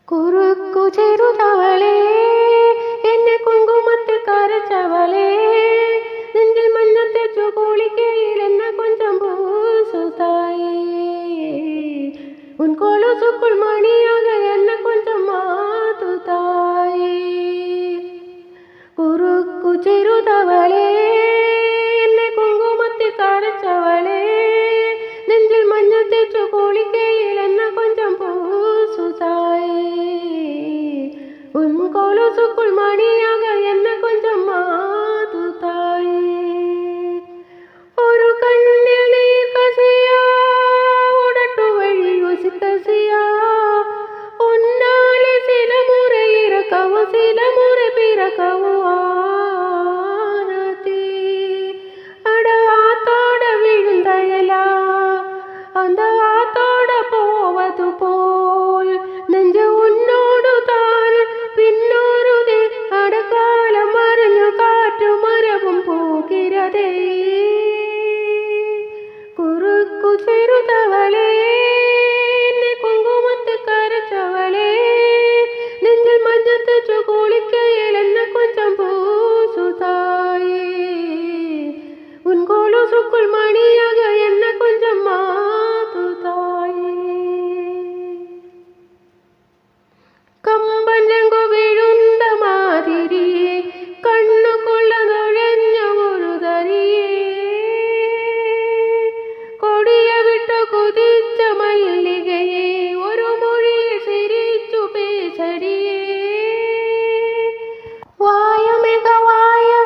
കുറുക്കു ചെറുതവളേ എന്നെ കുങ്കുമത്തിൽ കരച്ചവളേ നെഞ്ചിൽ മഞ്ഞത്തെച്ചു കുളിക്കയിൽ എന്നെ കൊഞ്ചം പൂസുതായേ ഉൻ കൊലുസുക്കുൾ മണിയാക എന്നെ കൊഞ്ചം മാതുതായേ കുറുക്കു ചെറുതവളേ എന്നെ കുങ്കുമത്തിൽ കരച്ചവളേ നെഞ്ചിൽ മഞ്ഞത്തെച്ചു കുളിക്കയിൽ എന്നെ കൊഞ്ചം പൂസുതായേ ഉൻ കൊലുസുക്കുൾ മണിയാക എന്നെ കൊഞ്ചം മാതുതായേ ഒരു കണ്ണിൽ നീർ കസിയാ ഉടട്ടു വഴി യോസിക്കസിയാ ഉന്നാലെ സില മുறை ഇറക്കവു സില മുறை പിറക്കവു ആനതി അട ആത്തോട വീഴുന്തയല அந்த ஆத்தோட போவது போல் நெஞ்சு உன்னோடு தான் பின்னோருதே அடக்காலம் மறைഞ്ഞു காற்று மரபும் போகிறதே കുറുക്കു ചെറുതവളേ എന്നെ കുങ്കുമത്തിൽ കരച്ചവളേ നെഞ്ചിൽ മഞ്ഞത്തെച്ചു കുളിക്കയിൽ എന്നെ കൊഞ്ചം പൂസുതായേ ഉൻ കൊലുസുക്കുൾ മണിയാക എന്നെ കൊഞ്ചം മാതുതായേ കമ്പൻ രംഗു വീഴുന്ന മാതിരി കണ്ണുകൊള്ള നുഴഞ്ഞ ഒരു തരിയേ കൊടിയ വിട്ടു കുതിച്ച മല്ലികയെ ഒരു മൊഴിയിൽ ചിരിച്ചു പേശടിയേ വായ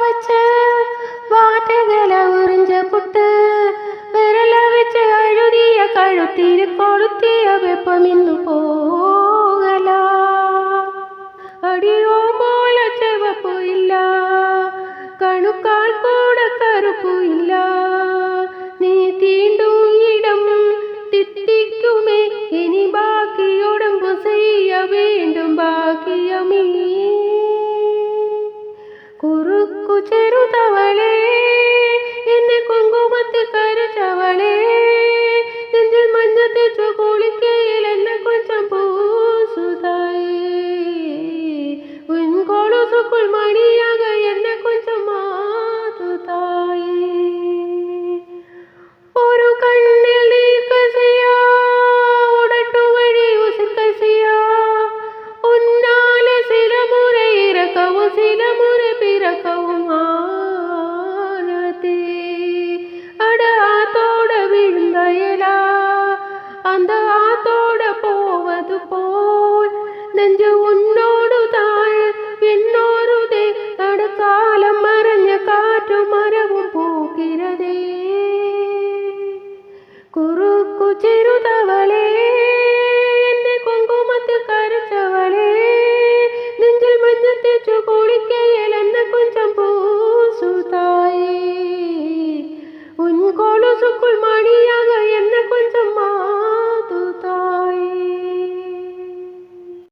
വച്ച് വാറ്റകല ഉറിഞ്ച പുട്ട് വിരല വെച്ച് അഴുതിയ കഴുത്തിൽ കൊളുത്തിയ വെപ്പമിന്നു പോകല അടിയോ പോല ചെവപ്പു ഇല്ല കണുക്കാൽ കൂടെ കറുപ്പു ഇല്ല നീ തീണ്ടും ഇടം തിത്തിക്കുമേ ഇനി ബാക്കിയുടമ്പു ചെയ്യ വീണ്ടും ബാക്കിയമീ കുറുക്കു ചെറുതവളേ എന്നെ കുങ്കുമത്തിൽ കരച്ചവളേ നെഞ്ചിൽ മഞ്ഞത്തെച്ചു കുളിക്കയിൽ എന്നെ കൊഞ്ചം പൂസുതായേ ഉൻ കൊലുസുക്കുൾ മണിയാക എന്നെ കൊഞ്ചം മാതുതായേ ഒരു കണ്ണിൽ നീർ കസിയാ ഉടട്ടു വഴി ഉസിക്കസിയാ ഉന്നാലെ സില മുறை ഇറക്കവും സില മുறை പിറക്കവും ആനതി അട ആത്തോട വീഴുന്തയല அந்த ஆத்தோட போவது போல் நெஞ்சு உன்